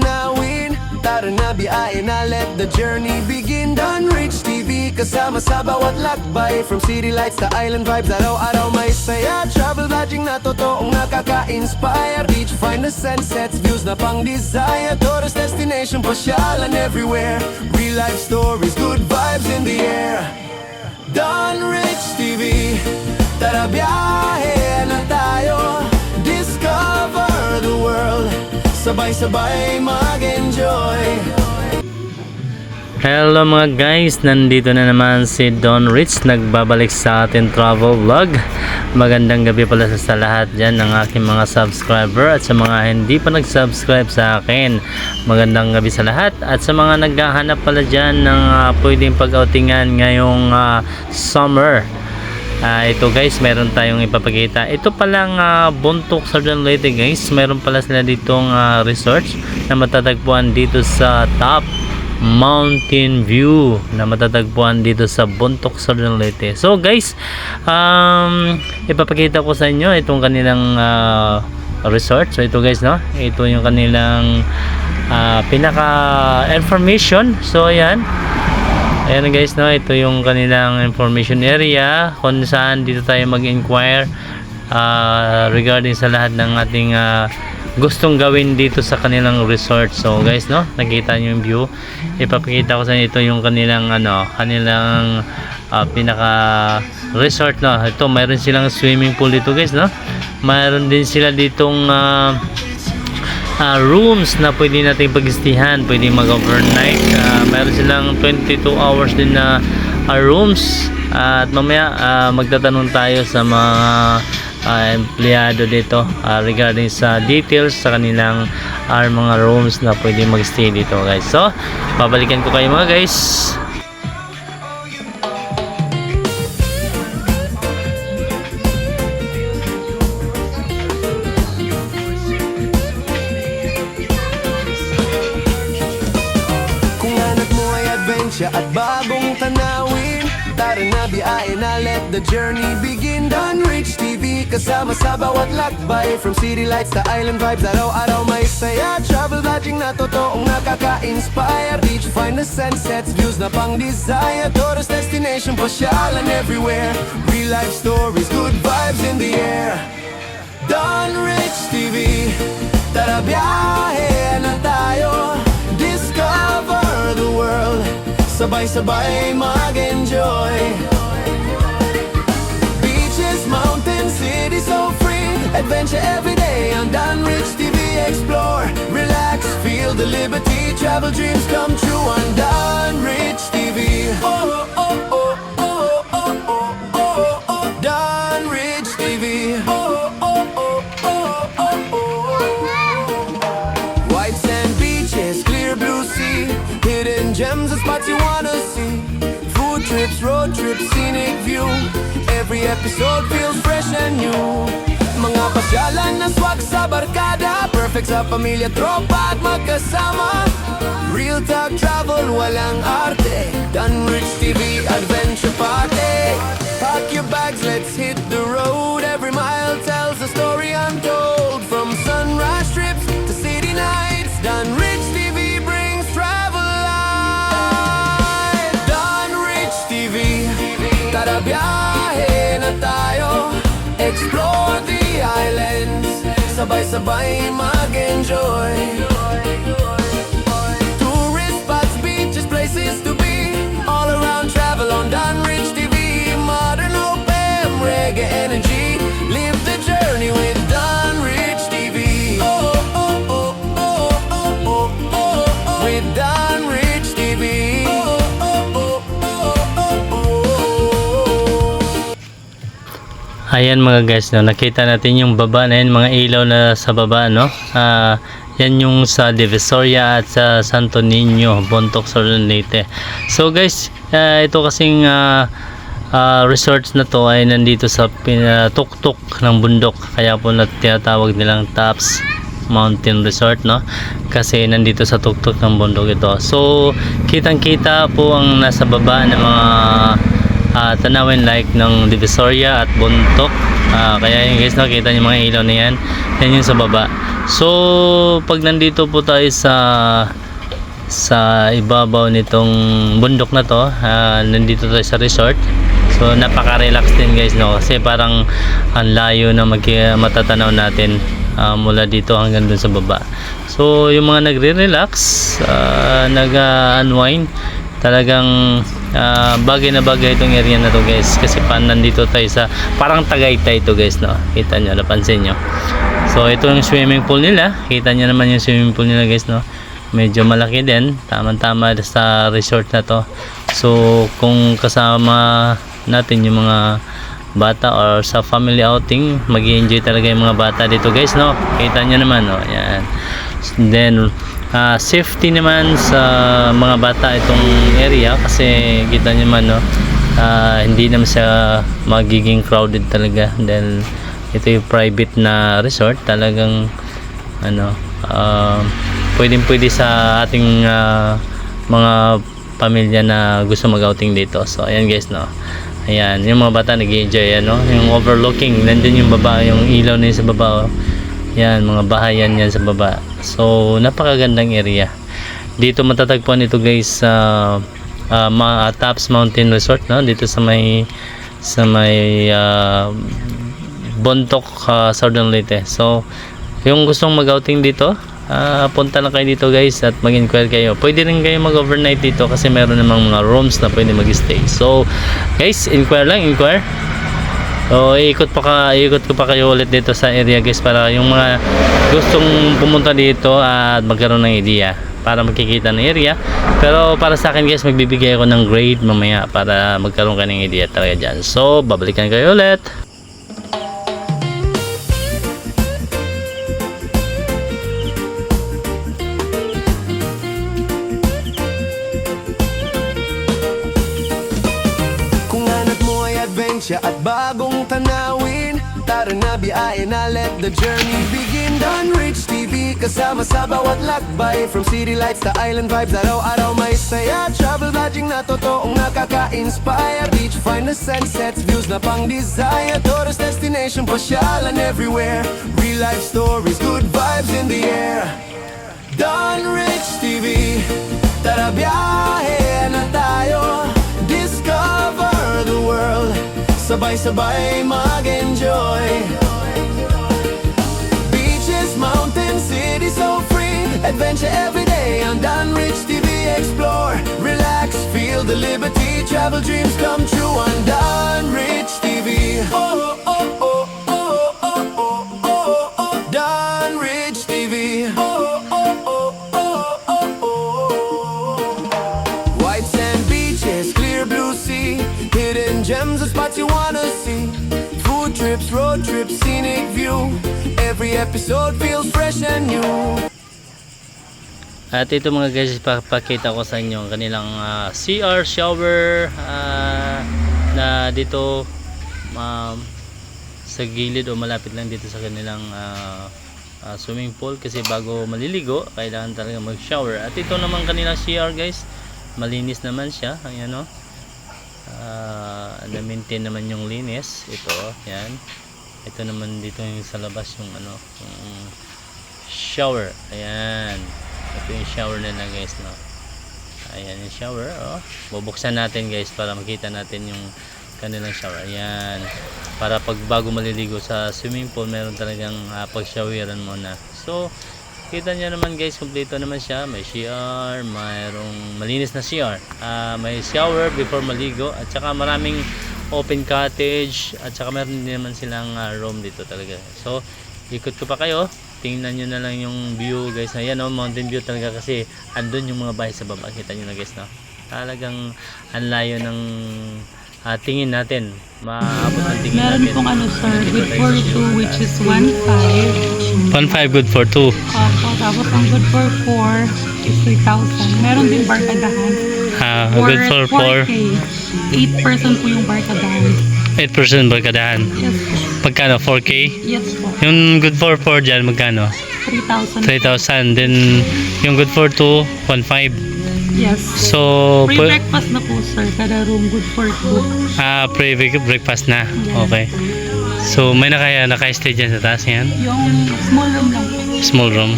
tanawin. Tara na biyahe na, let the journey begin. Dunrich TV, kasama sa bawat lakbay. From city lights to island vibes, araw-araw may saya. Travel vlogging na totoong nakaka-inspire. Beach find the sunsets, views na pang desire. Tourist destination, pasyalan everywhere. Real life stories, good vibes in the air. Dunrich TV, tara biyahe na tayo. Discover the world, sabay-sabay mag-enjoy. Hello mga guys, nandito na naman si Don Rich, nagbabalik sa ating travel vlog. Magandang gabi pala sa lahat dyan ng aking mga subscriber at sa mga hindi pa nag-subscribe sa akin. Magandang gabi sa lahat at sa mga naghahanap pala dyan ng pwedeng pag-outingan ngayong summer. Ito guys, meron tayong ipapakita. Ito palang Bontoc Southern Leyte guys. Meron pala sila ditong resort na matatagpuan dito sa top mountain view na matatagpuan dito sa Bontoc Southern Leyte. So guys, ipapakita ko sa inyo itong kanilang resort. So ito guys, no, ito yung kanilang pinaka information. So ayan guys, no, ito yung kanilang information area kung saan dito tayo mag-inquire regarding sa lahat ng ating gustong gawin dito sa kanilang resort. So guys, no, nakita nyo yung view. Ipapakita ko sa inyo, ito yung kanilang kanilang pinaka resort, no. Ito, mayroon silang swimming pool dito guys, no. Mayroon din sila ditong rooms na pwede natin pag-istihan, pwede mag-overnight. Mayroon silang 22 hours din na rooms. At mamaya magtatanong tayo sa mga empleyado dito regarding sa details sa kanilang mga rooms na pwede mag-stay dito guys. So babalikan ko kayo mga guys. At bagong tanawin, tara na biyahe na, let the journey begin. Dunrich TV, kasama sa bawat lakbay. From city lights to island vibes, araw-araw may saya. Travel vlogging na totoong nakaka-inspire. Beach find the sunsets, views na pang desire. Tourist destination, pasyalan everywhere. Real life stories, good vibes in the air. Dunrich TV, tara biyahe na tayo. Discover the world, sabay-sabay mag-enjoy. Beaches, mountains, city so free. Adventure every day on Dunrich TV. Explore, relax, feel the liberty. Travel dreams come true on Dunrich TV. Oh, oh, oh, oh, oh, oh, oh, oh, oh. Dunrich TV. Oh, oh, oh, oh, oh, oh. White sand beaches, clear blue sea. Hidden gems and spots you wanna see. Food trips, road trips, scenic view. Every episode feels fresh and new. Mga pasyalan na swag sa barkada. Perfect sa pamilya, tropa at magkasama. Real talk travel, walang arte. Dunrich TV Adventure Party. Pack your bags, let's hit the road. Every mile tells a story untold. From sunrise trips to city nights, Dunrich TV brings travel life. Dunrich TV, tara biyahe na tayo. Explore the islands, sabay-sabay mag-enjoy. Tourist spots, beaches, places to be. All around travel on Dunrich TV. Modern open, reggae energy. Live the journey with Dunrich TV. Oh, oh, oh, oh, oh, oh, oh, oh. With Dunrich TV. Oh, oh, oh, oh, oh, oh. Ayan mga guys, no, nakita natin yung baba na yun, mga ilaw na sa baba, no. Yan yung sa Divisoria at sa Santo Niño, Bontoc Southern Leyte. So guys, ito kasing resorts na to ay nandito sa tuktok ng bundok, kaya po tinatawag nilang Tops Mountain Resort, no, kasi nandito sa tuktok ng bundok ito. So kitang kita po ang nasa baba ng mga tanawin like ng Divisoria at Bontoc. Kaya yung guys, nakita niyo mga ilaw na yan, yan yung sa baba. So pag nandito po tayo sa ibabaw nitong bundok na to, nandito tayo sa resort. So napaka-relax din guys, no, kasi parang ang layo na matatanaw natin mula dito hanggang dun sa baba. So yung mga nagre-relax, nag-unwind, talagang bagay na bagay itong area na to guys, kasi nandito tayo sa parang Tagaytay to guys, no, kita nyo, napansin nyo. So ito yung swimming pool nila, kita nyo naman yung swimming pool nila guys, no, medyo malaki din, tamang-tama sa resort na to. So kung kasama natin yung mga bata or sa family outing, mag-enjoy talaga yung mga bata dito guys, no, kita nyo naman, no, yan. Then safety naman sa mga bata itong area, kasi kita nyo naman, no, hindi naman siya magiging crowded talaga, dahil ito yung private na resort, talagang ano, pwede sa ating mga pamilya na gusto mag-outing dito. So ayan guys, no, ayan yung mga bata nag-enjoy, ano, yung overlooking, nandun yung baba, yung ilaw na yun sa baba, oh. Yan, mga bahayan yan sa baba. So napakagandang area dito, matatagpuan ito guys sa Taps Mountain Resort, no, dito sa may Bontoc, Southern Leyte. So yung gustong mag-outing dito, punta lang kayo dito guys at mag-inquire kayo. Pwede rin kayo mag-overnight dito kasi meron namang mga rooms na pwede mag-stay. So guys, inquire. So ikot ko pa kayo ulit dito sa area guys, para yung mga gustong pumunta dito at magkaroon ng idea, para makikita ng area. Pero para sa akin guys, magbibigay ako ng grade mamaya para magkaroon ka ng idea talaga dyan. So babalikan kayo ulit. At bagong tanawin, tara na biyahe na, let the journey begin. Dunrich TV, kasama sa bawat lakbay, from city lights to island vibes, araw-araw may saya. Travel vlogging na totoong nakaka-inspire, beach find the sunsets, views na pang desire. Tourist destination, pasyalan everywhere, real life stories, good vibes in the air. Dunrich TV, tara biyahe na tayo, discover the world, sabay-sabay mag-enjoy. Beaches, mountains, city so free, adventure every day on Dunrich TV Explore. Relax, feel the liberty, travel dreams come true on Dunrich TV. Oh, oh, oh, oh, oh, oh, oh, oh, oh, Dunrich TV. Oh, oh, oh, oh, oh, oh. White sand beaches, clear blue sea, hidden gems of spots you wanna see. Food trips, road trips, scenic view, every episode feels fresh and new. At ito mga guys, papakita ko sa inyo ang kanilang CR shower na dito sa gilid o malapit lang dito sa kanilang swimming pool, kasi bago maliligo kailangan talaga mag shower. At ito naman kanilang CR guys, malinis naman siya, ayan, no, na-maintain naman yung linis. Ito, yan, ito naman dito yung sa labas, yung ano, yung shower, ayan, ito yung shower nila guys, no, ayan yung shower, oh. Bubuksan natin guys para makita natin yung kanilang shower, ayan, para pag bago maliligo sa swimming pool meron talagang pag-showeran muna. So kita nyo naman guys, kompleto naman siya, may CR, mayroong malinis na CR, may shower before maligo, at saka maraming open cottage, at saka meron din naman silang room dito talaga. So ikot ko pa kayo, tingnan nyo na lang yung view guys, na yan, oh, mountain view talaga, kasi andun yung mga bahay sa baba, kita nyo na guys, no, talagang ang layo ng tingin natin, maabot ang tingin meron natin. Meron pong ano sir, good for 2 which is 1.5. 1.5 good for 2. Opo, tapos ang good for 4 is 3,000. Meron din barkadahan. Good for 4. 4K. 8% po yung barkadahan. 8% barkadahan. Yes po. Magkano? 4K? Yes po. Yung good for 4 dyan, magkano? 3,000. 3,000. Then, yung good for 2, 1.5. Yes. So, Free breakfast na po sir, kada room good for 2. pre-breakfast na. Okay. So, may naka-stay dyan sa taas yan? Yung small room lang po. Small room.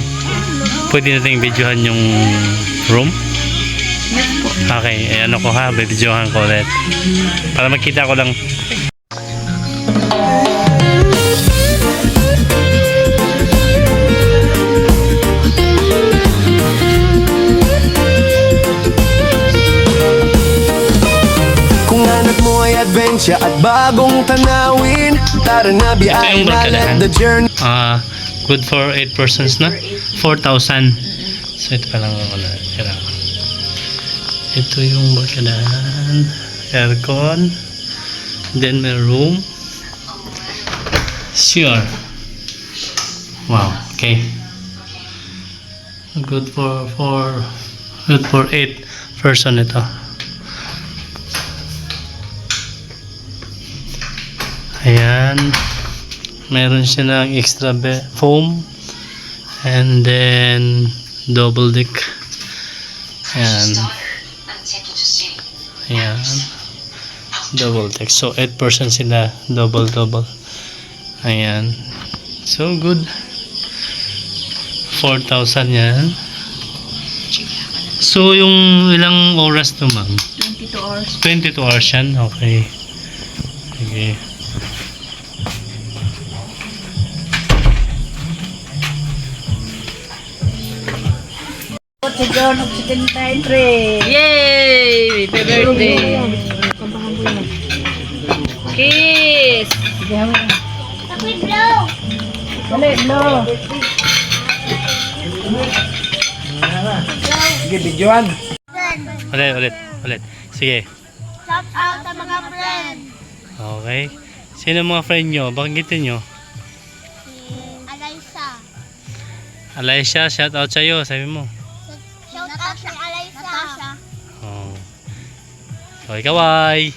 Pwede natin videohan yung room? Yes po. Okay, eh, ano ko ha, videohan ko ulit. Para makita ko lang. Kung hanap mo ay adventure at bagong tanawin, tara na biyahe yung na, barkadahan. let the journey. Good for 8 persons na? 4,000. So ito pa lang ako na. Ito yung barkadahan. Aircon. Then may room. Sure. Wow, okay. Good for 8 person ito. Ayan. Meron siya ng extra foam. And then double deck. Ayan. Ayan. Double deck. So 8 person sila. Double. Ayan. So good. 4,000 yan. So yung ilang oras to ma'am? 22 hours. 22 hours yan? Okay. Okay. Yay! Happy birthday! Kiss! Ulit. Sige. Shout out sa mga friend. Okay. Sino mga friend nyo? Banggitin nyo. Si Alaysa. Alaisha, shout out sa'yo. Sabi mo. Shout out kay Alaysa. Natasha. Oh. Okay, kawai.